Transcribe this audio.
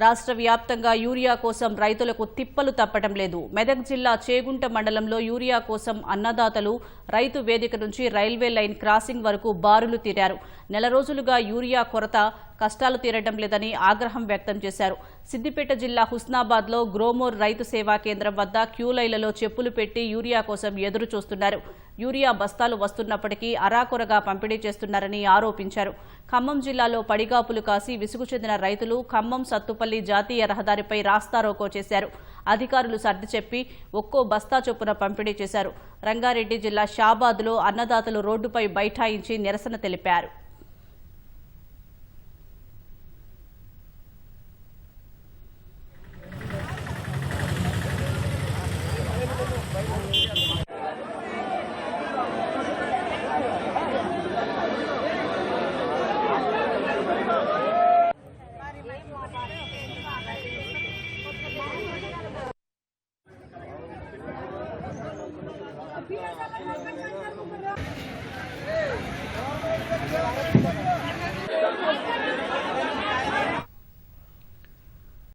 రాష్ట్ర వ్యాప్తంగా యూరియా కోసం రైతులకు తిప్పలు తప్పటం లేదు. మెదక్ జిల్లా చేగుంట మండలంలో యూరియా కోసం అన్నదాతలు రైతు వేదిక నుంచి రైల్వే లైన్ క్రాసింగ్ వరకు బారులు తీరారు. నెల రోజులుగా యూరియా కొరత కష్టాలు తీరడం లేదని ఆగ్రహం వ్యక్తం చేశారు. సిద్దిపేట జిల్లా హుస్నాబాద్లో గ్రోమోర్ రైతు సేవా కేంద్రం వద్ద క్యూలైన్లలో చెప్పులు పెట్టి యూరియా కోసం ఎదురు చూస్తున్నారు. యూరియా బస్తాలు వస్తున్నప్పటికీ అరాకొరగా పంపిణీ చేస్తున్నారని ఆరోపించారు. ఖమ్మం జిల్లాలో పడిగాపులు కాసి విసుగు చెందిన రైతులు ఖమ్మం సత్తుపల్లి జాతీయ రహదారిపై రాస్తారోకో చేశారు. అధికారులు సర్ది చెప్పి ఒక్కో బస్తా చొప్పున పంపిణీ చేశారు. రంగారెడ్డి జిల్లా షాబాద్లో అన్నదాతలు రోడ్డుపై బైఠాయించి నిరసన తెలిపారు. Hey!